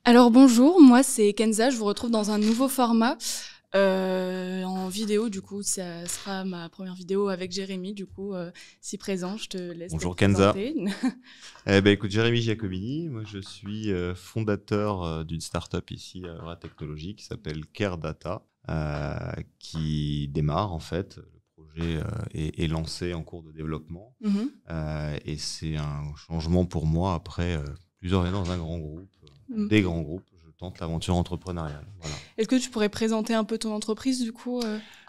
Alors bonjour, moi c'est Kenza, je vous retrouve dans un nouveau format en vidéo. Du coup, ça sera ma première vidéo avec Jérémy. Du coup, si présent, je te laisse te Bonjour Kenza. présenter. Écoute, Jérémy Giacomini, moi je suis fondateur d'une start-up ici à Aura Technologies qui s'appelle Care Data, qui démarre en fait. Le projet est lancé en cours de développement Mhm. et c'est un changement pour moi après plusieurs années dans un grand groupe, des grands groupes. Je tente l'aventure entrepreneuriale. Voilà. Est-ce que tu pourrais présenter un peu ton entreprise du coup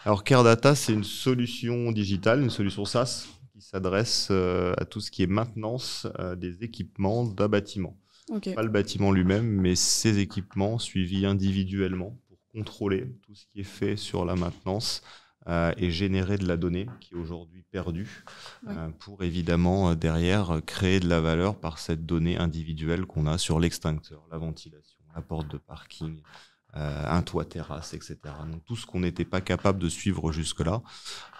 Alors Care Data, c'est une solution digitale, une solution SaaS qui s'adresse à tout ce qui est maintenance des équipements d'un bâtiment. Ok. Pas le bâtiment lui-même, mais ses équipements suivis individuellement pour contrôler tout ce qui est fait sur la maintenance et générer de la donnée qui est aujourd'hui perdue pour évidemment derrière créer de la valeur par cette donnée individuelle qu'on a sur l'extincteur, la ventilation, la porte de parking, un toit terrasse, etc. Donc tout ce qu'on n'était pas capable de suivre jusque-là,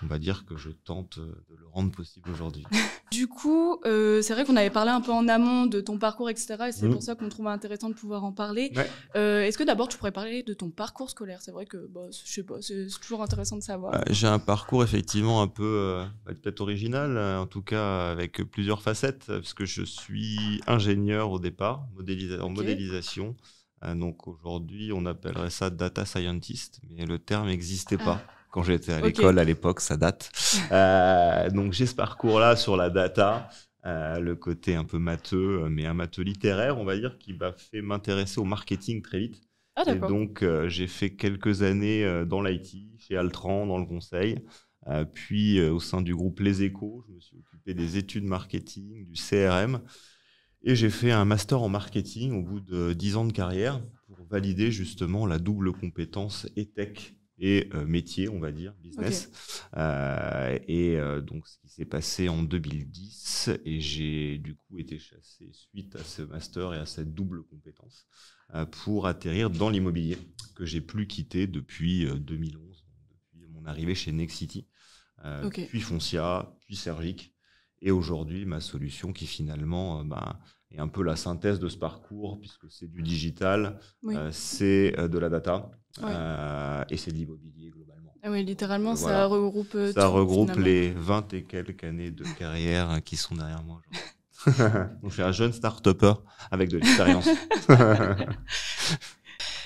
on va dire que je tente de le rendre possible aujourd'hui. Du coup, c'est vrai qu'on avait parlé un peu en amont de ton parcours, etc. Et c'est pour ça qu'on trouvait intéressant de pouvoir en parler. Ouais. Est-ce que d'abord tu pourrais parler de ton parcours scolaire? C'est vrai que, je sais pas, c'est toujours intéressant de savoir. J'ai un parcours effectivement un peu peut-être original, en tout cas avec plusieurs facettes, parce que je suis ingénieur au départ, en modélisation. Donc aujourd'hui, on appellerait ça data scientist, mais le terme n'existait pas. Quand j'étais à l'école, à l'époque, ça date. Donc j'ai ce parcours-là sur la data, le côté un peu matheux, mais un matheux littéraire, on va dire, qui m'a fait m'intéresser au marketing très vite. Et donc j'ai fait quelques années dans l'IT, chez Altran, dans le conseil. Puis au sein du groupe Les Échos, je me suis occupé des études marketing, du CRM. Et j'ai fait un master en marketing au bout de 10 ans de carrière pour valider justement la double compétence et tech et métier, on va dire, business. Donc, ce qui s'est passé en 2010, et j'ai du coup été chassé suite à ce master et à cette double compétence pour atterrir dans l'immobilier que j'ai plus quitté depuis 2011, depuis mon arrivée chez Nexity, puis Foncia, puis Sergic. Et aujourd'hui, ma solution qui finalement est un peu la synthèse de ce parcours, puisque c'est du digital, c'est de la data et c'est de l'immobilier globalement. Ah oui, littéralement, Voilà. Ça regroupe ça tout, regroupe finalement. les 20 et quelques années de carrière qui sont derrière moi aujourd'hui. Donc je suis un jeune start-upper avec de l'expérience.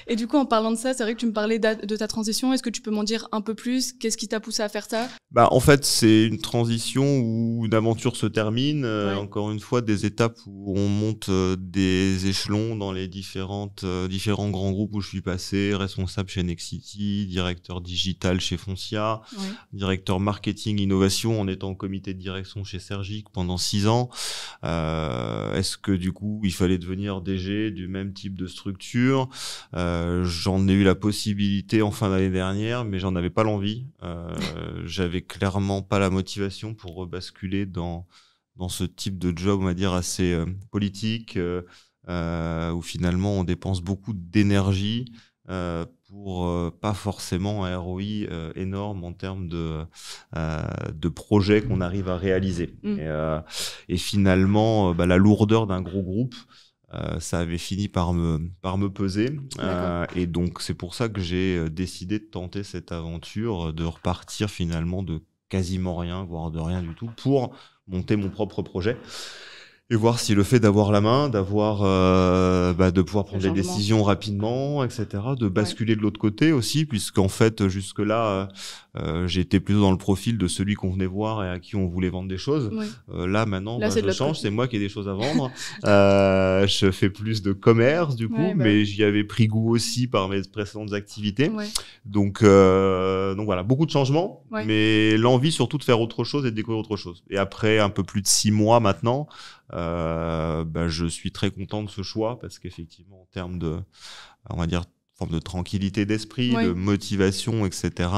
Et du coup, en parlant de ça, c'est vrai que tu me parlais de ta transition. Est-ce que tu peux m'en dire un peu plus? Qu'est-ce qui t'a poussé à faire ça? En fait, c'est une transition où une aventure se termine. Encore une fois, des étapes où on monte des échelons dans les différents grands groupes où je suis passé. Responsable chez Nexity, directeur digital chez Foncia, directeur marketing innovation en étant au comité de direction chez Sergic pendant 6 ans. Est-ce que du coup, il fallait devenir DG du même type de structure? J'en ai eu la possibilité en fin d'année dernière, mais j'en avais pas l'envie. J'avais clairement pas la motivation pour rebasculer dans ce type de job, on va dire, assez politique, où finalement on dépense beaucoup d'énergie pour pas forcément un ROI énorme en termes de projets qu'on arrive à réaliser. Et finalement, la lourdeur d'un gros groupe, ça avait fini par me peser. Et donc, c'est pour ça que j'ai décidé de tenter cette aventure, de repartir finalement de quasiment rien, voire de rien du tout, pour monter mon propre projet. Et voir si le fait d'avoir la main, de pouvoir prendre des décisions rapidement, etc., de basculer de l'autre côté aussi, puisqu'en fait, jusque-là, j'étais plutôt dans le profil de celui qu'on venait voir et à qui on voulait vendre des choses. Là, maintenant, je change, c'est moi qui ai des choses à vendre. Je fais plus de commerce, du coup, mais j'y avais pris goût aussi par mes précédentes activités. Donc voilà, beaucoup de changements, mais l'envie surtout de faire autre chose et de découvrir autre chose. Et après un peu plus de 6 mois maintenant, je suis très content de ce choix parce qu'effectivement, en termes de, on va dire, forme de tranquillité d'esprit, de motivation, etc.,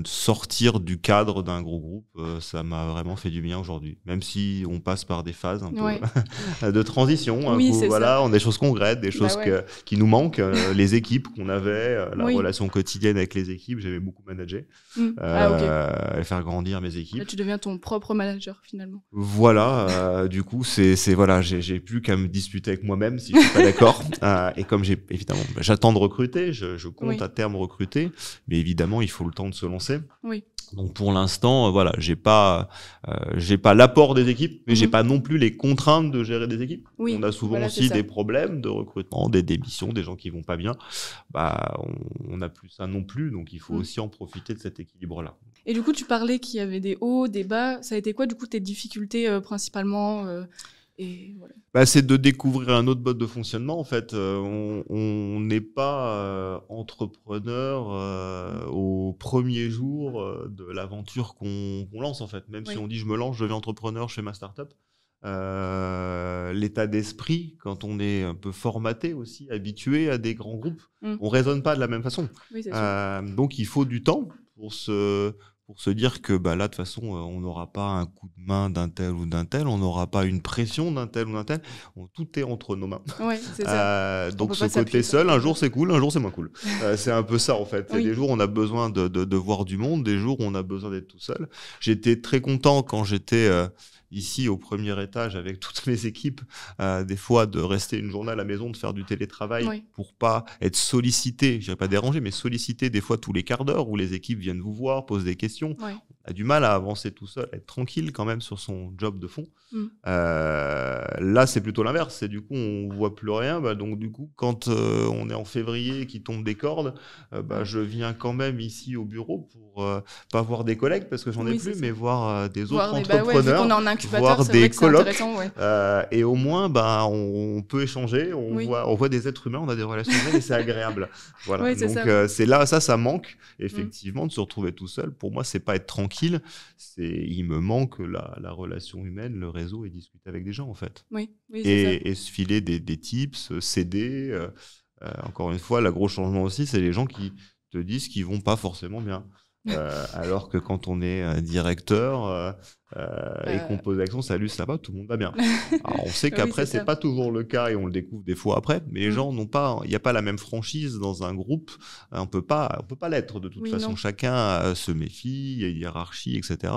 sortir du cadre d'un gros groupe, ça m'a vraiment fait du bien aujourd'hui. Même si on passe par des phases un peu de transition. Oui, c'est voilà, ça. on a des choses qu'on regrette, des choses qui nous manquent, les équipes qu'on avait, la relation quotidienne avec les équipes. J'aimais beaucoup manager, et faire grandir mes équipes. Là, tu deviens ton propre manager finalement. Voilà, du coup, voilà, j'ai plus qu'à me disputer avec moi-même si je suis pas d'accord. Et comme évidemment, j'attends de recruter, je compte à terme recruter, mais évidemment, il faut le temps de se lancer. Oui. Donc pour l'instant, voilà, j'ai pas l'apport des équipes, mais j'ai pas non plus les contraintes de gérer des équipes. Oui, on a souvent aussi des problèmes de recrutement, des démissions, des gens qui vont pas bien. On n'a plus ça non plus, donc il faut aussi en profiter de cet équilibre-là. Et du coup, tu parlais qu'il y avait des hauts, des bas. Ça a été quoi, du coup, tes difficultés principalement et voilà. C'est de découvrir un autre mode de fonctionnement, en fait. On n'est pas entrepreneur au premier jour de l'aventure qu'on lance, en fait. Même si on dit « je me lance, je deviens entrepreneur, je fais ma start-up ». L'état d'esprit, quand on est un peu formaté aussi, habitué à des grands groupes, on raisonne pas de la même façon. Oui, c'est sûr. Donc il faut du temps pour se dire que là, de toute façon, on n'aura pas un coup de main d'un tel ou d'un tel, on n'aura pas une pression d'un tel ou d'un tel. Tout est entre nos mains. Ouais, c'est ça. Donc ce côté seul, un jour c'est cool, un jour c'est moins cool. C'est un peu ça en fait. Des jours on a besoin de voir du monde, des jours où on a besoin d'être tout seul. J'étais très content quand j'étais ici au premier étage avec toutes mes équipes, des fois de rester une journée à la maison, de faire du télétravail pour pas être sollicité, je dirais pas dérangé, mais sollicité des fois tous les quarts d'heure où les équipes viennent vous voir, posent des questions. On a du mal à avancer tout seul, à être tranquille quand même sur son job de fond. Là, c'est plutôt l'inverse. C'est du coup, on voit plus rien. Donc du coup, quand on est en février et qu'il tombe des cordes, je viens quand même ici au bureau pour pas voir des collègues parce que j'en ai plus, mais voir des autres entrepreneurs, voir des colloques. Et au moins, on peut échanger. On voit des êtres humains, on a des relations humaines et c'est agréable. Voilà. Donc c'est là, ça manque effectivement de se retrouver tout seul. Pour moi, c'est pas être tranquille. Il me manque la relation humaine, le réseau et discuter avec des gens en fait. Et se filer des tips, s'aider. Encore une fois, le gros changement aussi, c'est les gens qui te disent qu'ils vont pas forcément bien. Alors que quand on est directeur et qu'on pose l'action, salut, ça va, tout le monde va bien. Alors, on sait qu'après, c'est pas toujours le cas et on le découvre des fois après, mais les gens n'ont pas, il n'y a pas la même franchise dans un groupe. On peut pas l'être de toute façon. Non. Chacun se méfie, il y a une hiérarchie, etc.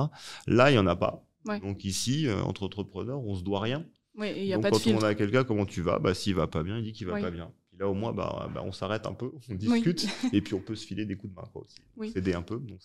Là, il y en a pas. Donc ici, entre entrepreneurs, on se doit rien. Et y a donc pas quand de filtre. On a quelqu'un, comment tu vas ? S'il va pas bien, il dit qu'il va pas bien. Là, au moins, on s'arrête un peu, on discute, et puis on peut se filer des coups de main aussi, s'aider un peu. Donc,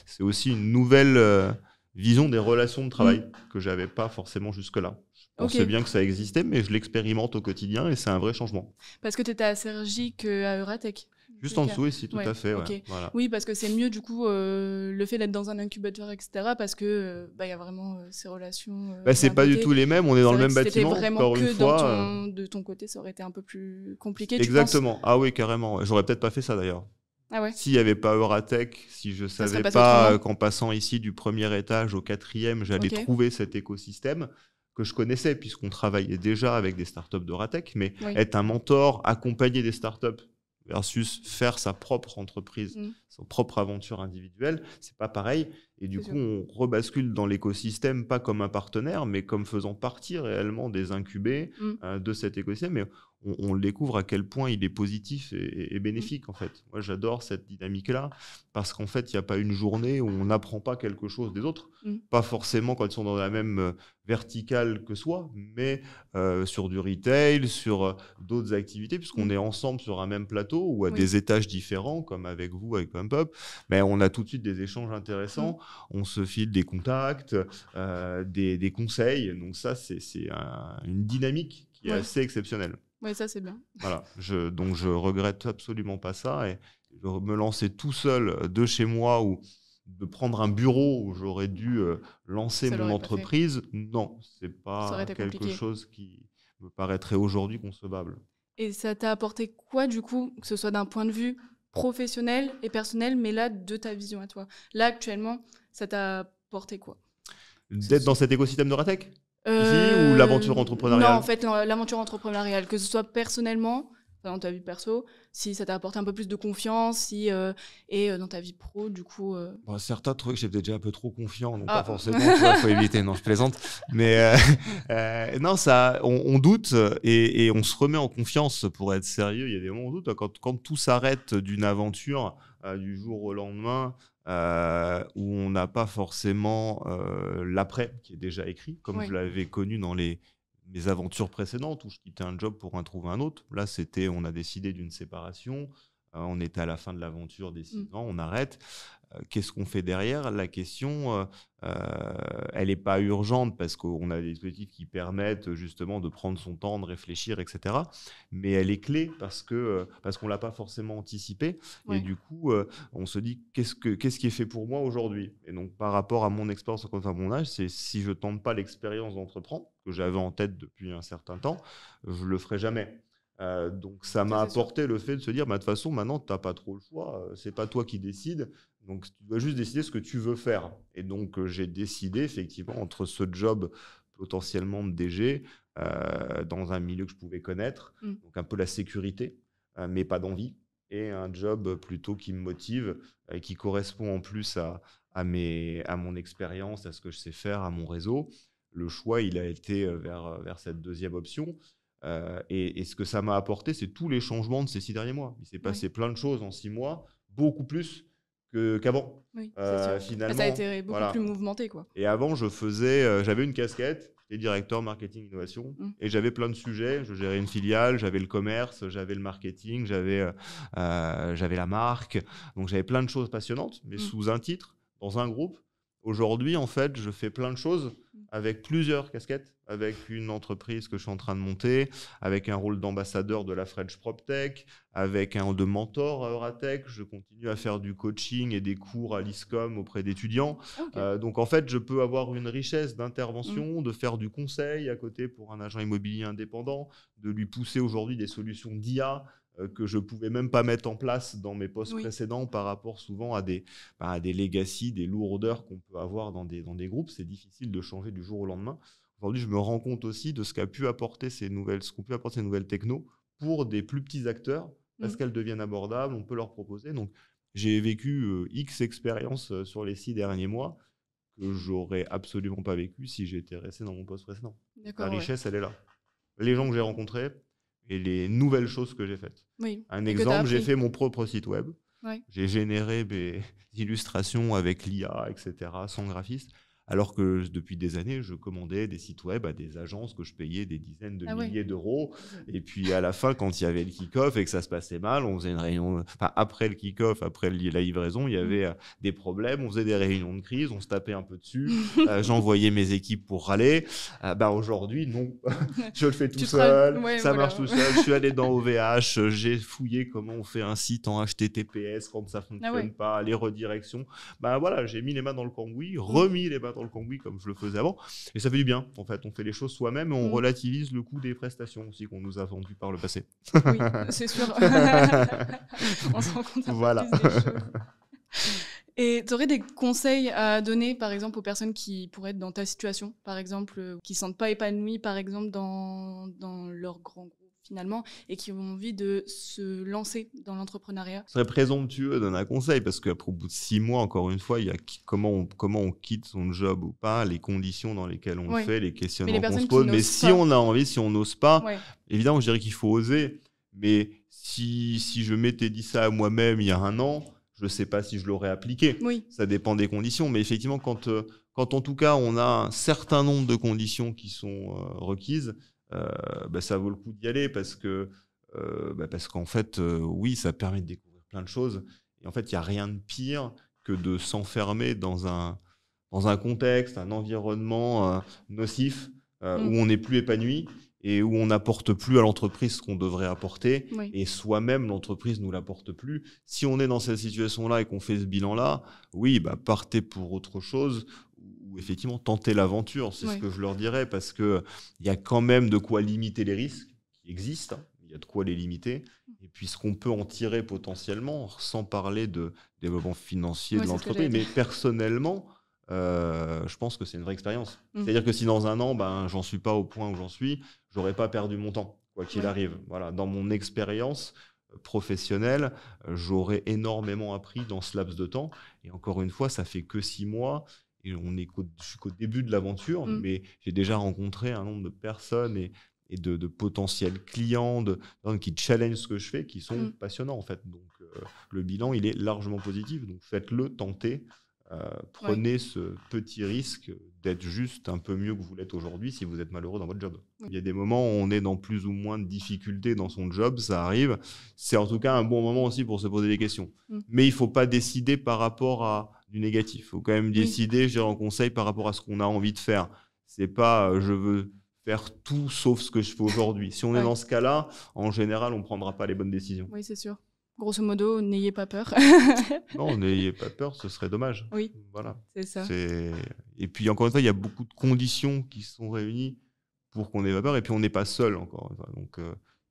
c'est aussi une nouvelle vision des relations de travail que j'avais pas forcément jusque-là. Je pensais bien que ça existait, mais je l'expérimente au quotidien et c'est un vrai changement. Parce que tu étais à Cergy qu'à Euratech. Juste en dessous ici, tout à fait. Voilà. Oui, parce que c'est mieux du coup le fait d'être dans un incubateur, etc. Parce que y a vraiment ces relations. C'est pas du tout les mêmes. On est dans le même bâtiment. Vraiment que fois, de ton côté, ça aurait été un peu plus compliqué. Exactement. Tu penses ? Ah oui, carrément. J'aurais peut-être pas fait ça d'ailleurs. Ah ouais. S'il n'y avait pas Euratech, si je savais pas qu'en passant ici du premier étage au 4e, j'allais trouver cet écosystème que je connaissais puisqu'on travaillait déjà avec des startups d'Euratech, mais être un mentor, accompagner des startups versus faire sa propre entreprise, sa propre aventure individuelle, c'est pas pareil. Et du coup, on rebascule dans l'écosystème, pas comme un partenaire, mais comme faisant partie réellement des incubés de cet écosystème. Mais on découvre à quel point il est positif et bénéfique, en fait. Moi, j'adore cette dynamique-là, parce qu'en fait, il n'y a pas une journée où on n'apprend pas quelque chose des autres. Pas forcément quand ils sont dans la même verticale que soi, mais sur du retail, sur d'autres activités, puisqu'on est ensemble sur un même plateau ou à des étages différents, comme avec vous, avec Pump Up. Mais on a tout de suite des échanges intéressants. On se file des contacts, des conseils. Donc ça, c'est une dynamique qui est assez exceptionnelle. Oui, ça, c'est bien. Voilà. Donc, je regrette absolument pas ça. Et me lancer tout seul de chez moi ou de prendre un bureau où j'aurais dû lancer mon entreprise, non, c'est pas quelque chose qui me paraîtrait aujourd'hui concevable. Et ça t'a apporté quoi, du coup, que ce soit d'un point de vue professionnel et personnel, mais là, de ta vision à toi ? Là, actuellement, ça t'a apporté quoi ? D'être dans cet écosystème d'Euratech ? Ici, ou l'aventure entrepreneuriale ? Non, en fait, l'aventure entrepreneuriale, que ce soit personnellement dans ta vie perso, si ça t'a apporté un peu plus de confiance, et dans ta vie pro, du coup... Bon, certains trouvaient que j'étais déjà un peu trop confiant, donc pas forcément, il faut éviter, non, je plaisante. Mais non, on doute et on se remet en confiance pour être sérieux. Il y a des moments où on doute. Quand tout s'arrête d'une aventure du jour au lendemain, où on n'a pas forcément l'après qui est déjà écrit, comme je l'avais connu dans mes aventures précédentes où je quittais un job pour en trouver un autre. Là, on a décidé d'une séparation. On était à la fin de l'aventure des 6 ans, on arrête. Qu'est-ce qu'on fait derrière? La question, elle n'est pas urgente parce qu'on a des dispositifs qui permettent justement de prendre son temps, de réfléchir, etc. Mais elle est clé parce qu'on ne l'a pas forcément anticipé. Et du coup, on se dit, qu'est-ce qui est fait pour moi aujourd'hui? Et donc, par rapport à mon expérience à mon âge, c'est si je ne tente pas l'expérience d'entreprendre, que j'avais en tête depuis un certain temps, je ne le ferai jamais. Donc ça m'a apporté le fait de se dire de toute façon maintenant tu n'as pas trop le choix, c'est pas toi qui décides, donc tu dois juste décider ce que tu veux faire. Et donc j'ai décidé effectivement entre ce job potentiellement de DG dans un milieu que je pouvais connaître, donc un peu la sécurité mais pas d'envie, et un job plutôt qui me motive et qui correspond en plus à mon expérience, à ce que je sais faire, à mon réseau. Le choix il a été vers cette deuxième option. Et ce que ça m'a apporté, c'est tous les changements de ces 6 derniers mois. Il s'est passé plein de choses en 6 mois, beaucoup plus qu'avant. Oui, c'est sûr. Finalement, ça a été beaucoup plus mouvementé, quoi. Et avant, j'avais une casquette, j'étais directeur marketing innovation, et j'avais plein de sujets. Je gérais une filiale, j'avais le commerce, j'avais le marketing, j'avais la marque. Donc j'avais plein de choses passionnantes, mais sous un titre, dans un groupe. Aujourd'hui, en fait, je fais plein de choses avec plusieurs casquettes, avec une entreprise que je suis en train de monter, avec un rôle d'ambassadeur de la French PropTech, avec un de mentor à Euratech. Je continue à faire du coaching et des cours à l'ISCOM auprès d'étudiants. Donc, en fait, je peux avoir une richesse d'intervention, de faire du conseil à côté pour un agent immobilier indépendant, de lui pousser aujourd'hui des solutions d'IA que je ne pouvais même pas mettre en place dans mes postes précédents par rapport souvent à des legacy, des lourdeurs qu'on peut avoir dans des groupes. C'est difficile de changer du jour au lendemain. Aujourd'hui, je me rends compte aussi de ce qu'ont pu apporter ces nouvelles technos pour des plus petits acteurs, parce qu'elles deviennent abordables, on peut leur proposer. Donc, j'ai vécu X expériences sur les 6 derniers mois que j'aurais absolument pas vécu si j'étais resté dans mon poste précédent. La richesse, elle est là. Les gens que j'ai rencontrés, et les nouvelles choses que j'ai faites. Un exemple, j'ai fait mon propre site web. J'ai généré des illustrations avec l'IA, etc., sans graphiste. Alors que depuis des années, je commandais des sites web à des agences que je payais des dizaines de milliers d'euros. Et puis à la fin, quand il y avait le kick-off et que ça se passait mal, on faisait une réunion. Enfin, après le kick-off, après la livraison, il y avait des problèmes. On faisait des réunions de crise, on se tapait un peu dessus. J'envoyais mes équipes pour râler. Aujourd'hui, non. Je le fais tout seul. Ça marche tout seul. Je suis allé dans OVH. J'ai fouillé comment on fait un site en HTTPS quand ça fonctionne pas, les redirections. Voilà, j'ai mis les mains dans le cambouis, remis les mains dans le cambouis comme je le faisais avant, et ça fait du bien. En fait, on fait les choses soi-même et on relativise le coût des prestations aussi qu'on nous a vendues par le passé. Oui, c'est sûr. On se rend compte un peu plus des choses. Et tu aurais des conseils à donner, par exemple, aux personnes qui pourraient être dans ta situation, par exemple, qui ne se sentent pas épanouies, par exemple, dans leur grand groupe, finalement, et qui ont envie de se lancer dans l'entrepreneuriat? Ce serait présomptueux de donner un conseil, parce qu'après, au bout de 6 mois, encore une fois, il y a comment on quitte son job ou pas, les conditions dans lesquelles on le fait, les questionnements qu'on se pose. Mais si on a envie, si on n'ose pas, évidemment, je dirais qu'il faut oser. Mais si je m'étais dit ça à moi-même il y a un an, je ne sais pas si je l'aurais appliqué. Ça dépend des conditions. Mais effectivement, quand en tout cas, on a un certain nombre de conditions qui sont requises, ça vaut le coup d'y aller parce qu'en fait, oui, ça permet de découvrir plein de choses. Et en fait, il n'y a rien de pire que de s'enfermer dans un contexte, un environnement nocif où on n'est plus épanoui et où on n'apporte plus à l'entreprise ce qu'on devrait apporter, et soi-même, l'entreprise ne nous l'apporte plus. Si on est dans cette situation-là et qu'on fait ce bilan-là, oui, partez pour autre chose, ou effectivement tenter l'aventure, c'est ce que je leur dirais, parce qu'il y a quand même de quoi limiter les risques qui existent, il y a de quoi les limiter, et puis ce qu'on peut en tirer potentiellement, sans parler de développement financier de l'entreprise, mais personnellement, je pense que c'est une vraie expérience. C'est-à-dire que si dans un an, j'en suis pas au point où j'en suis, j'aurais pas perdu mon temps. quoi qu'il arrive. Voilà. Dans mon expérience professionnelle, j'aurais énormément appris dans ce laps de temps. Et encore une fois, ça fait que 6 mois. Et je suis qu'au début de l'aventure, mais j'ai déjà rencontré un nombre de personnes et de potentiels clients qui challengent ce que je fais, qui sont passionnants en fait. Donc le bilan, il est largement positif. Donc faites-le, tentez. Prenez ce petit risque d'être juste un peu mieux que vous l'êtes aujourd'hui si vous êtes malheureux dans votre job. Il y a des moments où on est dans plus ou moins de difficultés dans son job, ça arrive. C'est en tout cas un bon moment aussi pour se poser des questions. Mais il ne faut pas décider par rapport à du négatif. Il faut quand même décider, je dirais en conseil, par rapport à ce qu'on a envie de faire. C'est pas je veux faire tout sauf ce que je fais aujourd'hui. Si on est dans ce cas-là, en général, on ne prendra pas les bonnes décisions. Oui, c'est sûr. Grosso modo, n'ayez pas peur. Non, n'ayez pas peur, ce serait dommage. Oui, voilà. C'est ça. Et puis, encore une fois, il y a beaucoup de conditions qui sont réunies pour qu'on ait pas peur. Et puis, on n'est pas seul, encore une fois. Donc,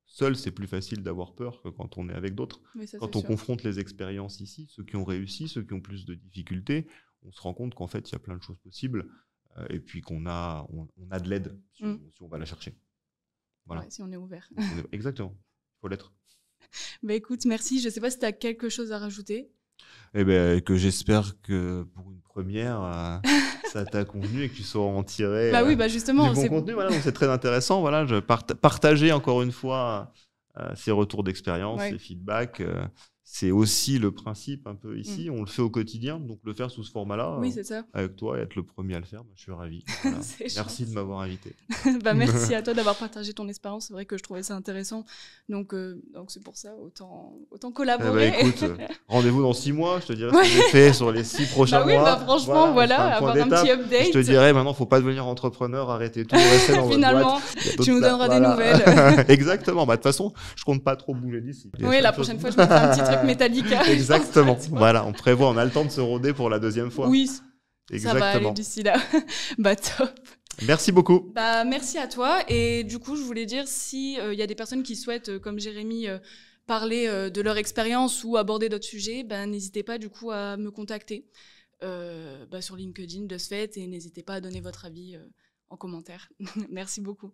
seul, c'est plus facile d'avoir peur que quand on est avec d'autres. Oui, ça, quand on confronte les expériences ici, ceux qui ont réussi, ceux qui ont plus de difficultés, on se rend compte qu'en fait, il y a plein de choses possibles. Et puis qu'on a de l'aide si on va la chercher. Voilà. Ouais, si on est ouvert. Exactement, il faut l'être. Bah écoute, merci. Je ne sais pas si tu as quelque chose à rajouter. Eh ben, que j'espère que pour une première, ça t'a convenu et que tu sauras en tirer oui, justement, du bon contenu. Voilà, donc c'est très intéressant. Voilà, partager encore une fois ces retours d'expérience, ces feedbacks. C'est aussi le principe un peu ici. On le fait au quotidien, donc le faire sous ce format-là, c'est ça. avec toi et être le premier à le faire, je suis ravi. Voilà. Merci de m'avoir invité. Merci à toi d'avoir partagé ton expérience. C'est vrai que je trouvais ça intéressant. Donc c'est pour ça, autant collaborer. Écoute, rendez-vous dans 6 mois. Je te dirai ce que j'ai fait sur les 6 prochains mois. Franchement, avoir un petit update. Je te dirai maintenant, il ne faut pas devenir entrepreneur, arrêtez tout, restez dans votre boîte. Finalement, tu nous donneras des nouvelles. Exactement. De toute façon, je ne compte pas trop bouger d'ici. Oui, la prochaine fois, je mettrai un petit truc Metallica. Exactement. Voilà, on prévoit, on a le temps de se roder pour la deuxième fois. Oui, exactement. Ça va aller d'ici là. Top. Merci beaucoup. Merci à toi. Et du coup, je voulais dire, s'il y a des personnes qui souhaitent, comme Jérémy, parler de leur expérience ou aborder d'autres sujets, n'hésitez pas du coup à me contacter sur LinkedIn de ce fait et n'hésitez pas à donner votre avis en commentaire. Merci beaucoup.